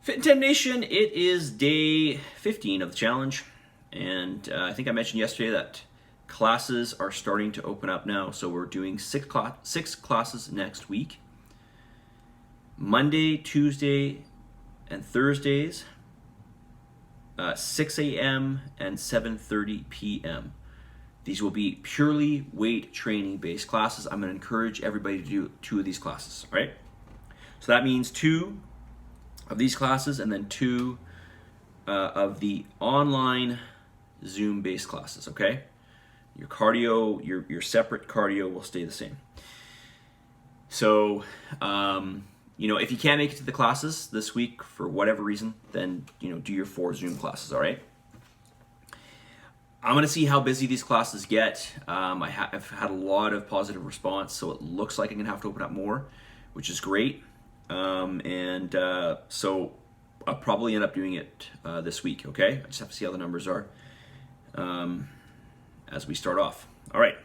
Fit and Temp Nation, it is day 15 of the challenge, and I think I mentioned yesterday that classes are starting to open up now, so we're doing six classes next week. Monday, Tuesday, and Thursdays, 6 a.m. and 7:30 p.m. These will be purely weight training based classes. I'm going to encourage everybody to do 2 of these classes, all right? So that means 2 of these classes and then 2 of the online Zoom-based classes, okay? Your cardio, your separate cardio will stay the same. So, if you can't make it to the classes this week for whatever reason, then, do your 4 Zoom classes, all right? I'm going to see how busy these classes get. I've had a lot of positive response, so it looks like I'm going to have to open up more, which is great. So I'll probably end up doing it this week, okay? I just have to see how the numbers are as we start off. All right.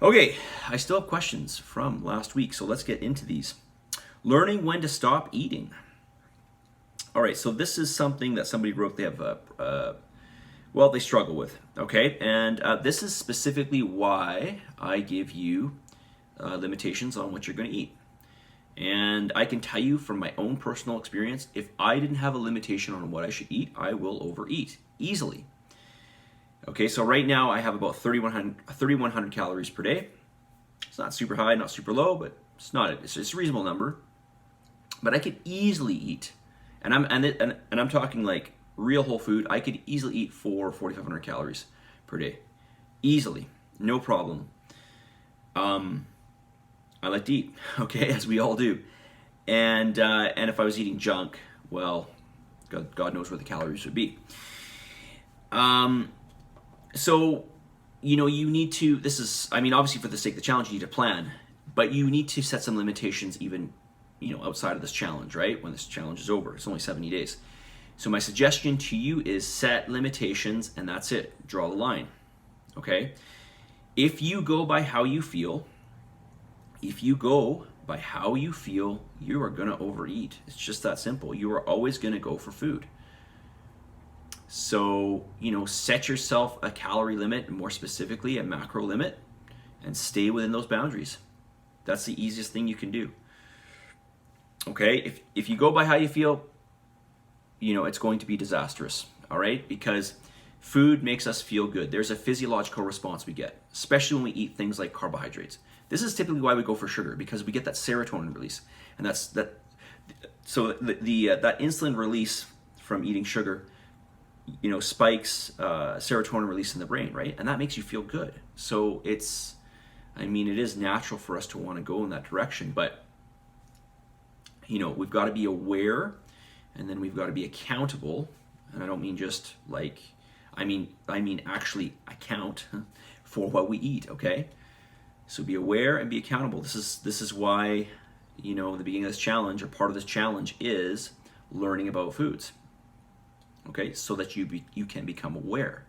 Okay, I still have questions from last week, so let's get into these. Learning when to stop eating. All right, so this is something that somebody wrote they have, they struggle with, okay? And this is specifically why I give you limitations on what you're going to eat. And I can tell you from my own personal experience, if I didn't have a limitation on what I should eat, I will overeat easily. Okay, so right now I have about 3,100 calories per day. It's not super high, not super low, but it's a reasonable number. But I could easily eat, and I'm talking like real whole food. I could easily eat 4,500 calories per day, easily, no problem. I like to eat, okay, as we all do. And if I was eating junk, well, God knows where the calories would be. So, you need to, obviously for the sake of the challenge, you need to plan, but you need to set some limitations even, outside of this challenge, right? When this challenge is over, it's only 70 days. So my suggestion to you is set limitations, and that's it. Draw the line, okay? If you go by how you feel, you are going to overeat. It's just that simple. You are always going to go for food. So, set yourself a calorie limit, and more specifically a macro limit, and stay within those boundaries. That's the easiest thing you can do. Okay? If you go by how you feel, it's going to be disastrous, all right? Because food makes us feel good. There's a physiological response we get, especially when we eat things like carbohydrates. This is typically why we go for sugar, because we get that serotonin release, and that insulin release from eating sugar, spikes serotonin release in the brain, right? And that makes you feel good. So it is natural for us to want to go in that direction, but we've got to be aware, and then we've got to be accountable. And I don't mean just like, I mean actually account for what we eat, okay? So be aware and be accountable. This is why, in the beginning of this challenge, or part of this challenge is learning about foods. Okay, so that you can become aware.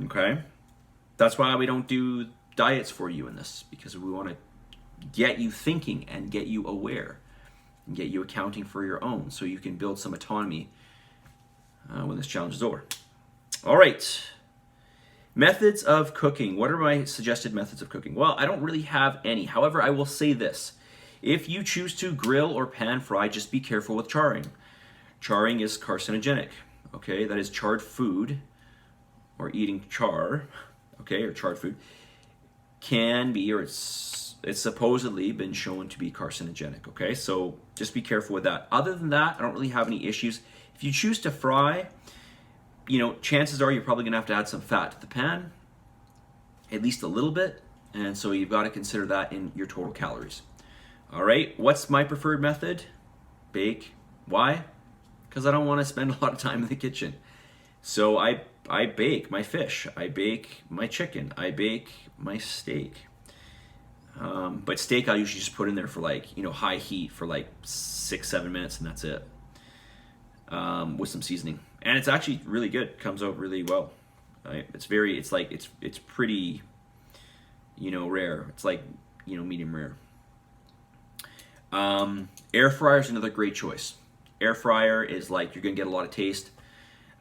Okay? That's why we don't do diets for you in this, because we want to get you thinking and get you aware and get you accounting for your own, so you can build some autonomy when this challenge is over. All right. Methods of cooking. What are my suggested methods of cooking? Well, I don't really have any. However, I will say this. If you choose to grill or pan fry, just be careful with charring. Charring is carcinogenic, okay? That is charred food, or eating char, okay, or charred food, can be, or it's supposedly been shown to be carcinogenic, okay? So just be careful with that. Other than that, I don't really have any issues. If you choose to fry, chances are you're probably going to have to add some fat to the pan, at least a little bit, and so you've got to consider that in your total calories. All right, what's my preferred method? Bake. Why? Because I don't want to spend a lot of time in the kitchen. So I bake my fish, I bake my chicken, I bake my steak. But steak I usually just put in there for high heat for 6-7 minutes, and that's it, with some seasoning. And it's actually really good. It comes out really well. Right? It's pretty, rare. It's medium rare. Air fryer is another great choice. Air fryer is like you're gonna get a lot of taste.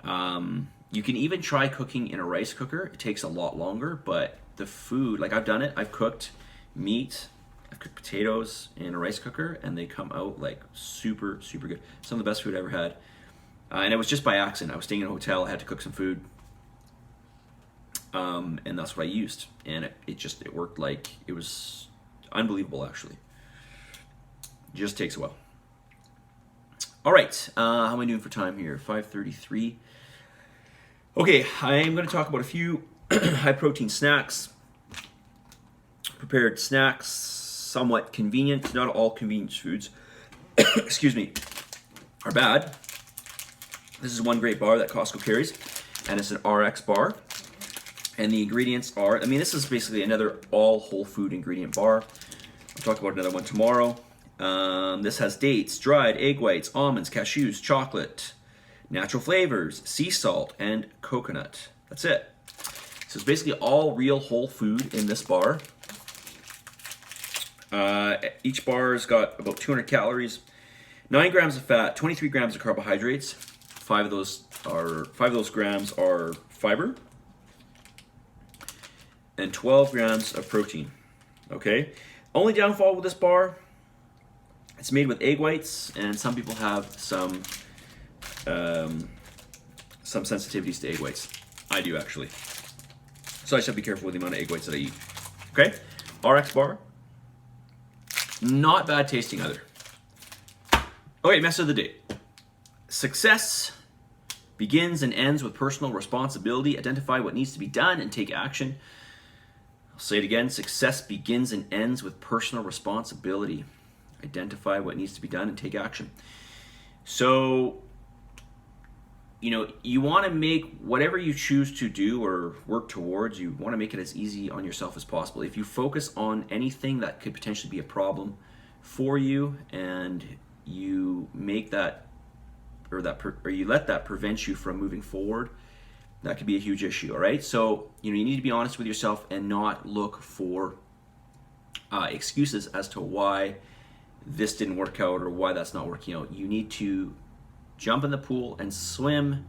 You can even try cooking in a rice cooker. It takes a lot longer, but the food, like I've done it, I've cooked meat, I've cooked potatoes in a rice cooker, and they come out like super, super good. Some of the best food I ever had. And it was just by accident. I was staying in a hotel, I had to cook some food. And that's what I used. And it worked like, it was unbelievable actually. It just takes a while. All right, how am I doing for time here? 5:33. Okay, I'm going to talk about a few high protein snacks, prepared snacks, somewhat convenient. Not all convenience foods, excuse me, are bad. This is one great bar that Costco carries, and it's an RX bar. And the ingredients are, I mean, this is basically another all whole food ingredient bar. I'll talk about another one tomorrow. This has dates, dried egg whites, almonds, cashews, chocolate, natural flavors, sea salt, and coconut. That's it. So it's basically all real whole food in this bar. Each bar's got about 200 calories, 9 grams of fat, 23 grams of carbohydrates. 5 of those grams are fiber, and 12 grams of protein. Okay. Only downfall with this bar, it's made with egg whites, and some people have some sensitivities to egg whites. I do actually. So I just have to be careful with the amount of egg whites that I eat. Okay, RX bar. Not bad tasting either. Okay, message of the day. Success begins and ends with personal responsibility. Identify what needs to be done and take action. I'll say it again. Success begins and ends with personal responsibility. Identify what needs to be done and take action. So, you know, you want to make whatever you choose to do or work towards, you want to make it as easy on yourself as possible. If you focus on anything that could potentially be a problem for you, and you make that, or you let that prevent you from moving forward, that could be a huge issue. All right. So, you know, you need to be honest with yourself and not look for excuses as to why this didn't work out or why that's not working out. You need to jump in the pool and swim,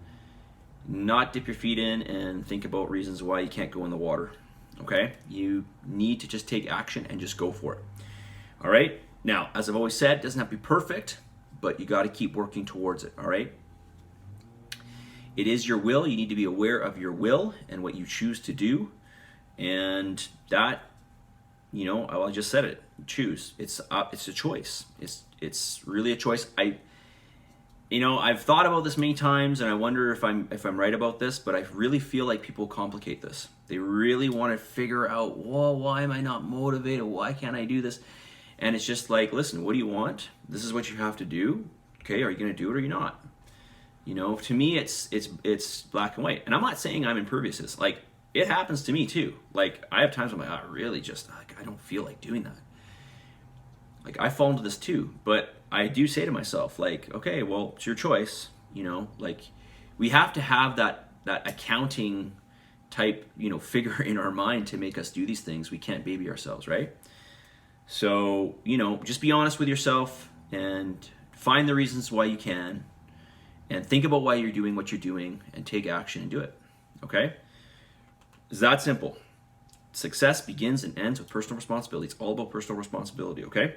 not dip your feet in and think about reasons why you can't go in the water. Okay? You need to just take action and just go for it. All right? Now, as I've always said, it doesn't have to be perfect, but you got to keep working towards it. All right? It is your will. You need to be aware of your will and what you choose to do. And that, you know, I just said it. Choose. It's a choice. It's really a choice. I've thought about this many times, and I wonder if I'm right about this, but I really feel like people complicate this. They really want to figure out, well, why am I not motivated? Why can't I do this? And it's just like, listen, what do you want? This is what you have to do. Okay, are you going to do it or are you not? You know, to me, it's black and white. And I'm not saying I'm impervious to this. Like, it happens to me too. Like, I have times when I'm like, I don't feel like doing that. Like, I fall into this too, but I do say to myself, like, okay, well, it's your choice, you know, like, we have to have that accounting type, you know, figure in our mind to make us do these things. We can't baby ourselves, right? So, you know, just be honest with yourself and find the reasons why you can, and think about why you're doing what you're doing, and take action and do it, okay? It's that simple. Success begins and ends with personal responsibility. It's all about personal responsibility, okay?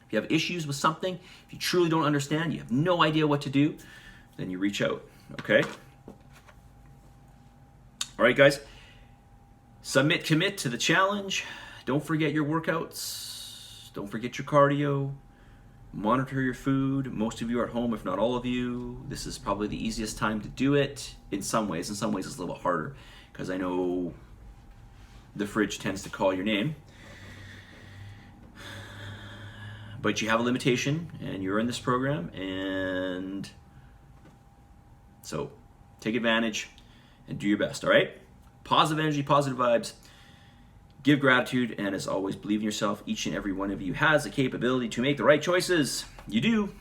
If you have issues with something, if you truly don't understand, you have no idea what to do, then you reach out, okay? All right, guys. Commit to the challenge. Don't forget your workouts. Don't forget your cardio. Monitor your food. Most of you are at home, if not all of you. This is probably the easiest time to do it in some ways. In some ways, it's a little bit harder because I know the fridge tends to call your name. But you have a limitation, and you're in this program, and so take advantage and do your best, all right? Positive energy, positive vibes. Give gratitude, and as always, believe in yourself. Each and every one of you has the capability to make the right choices. You do.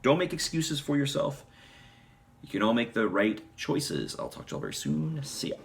Don't make excuses for yourself. You can all make the right choices. I'll talk to you all very soon. See ya.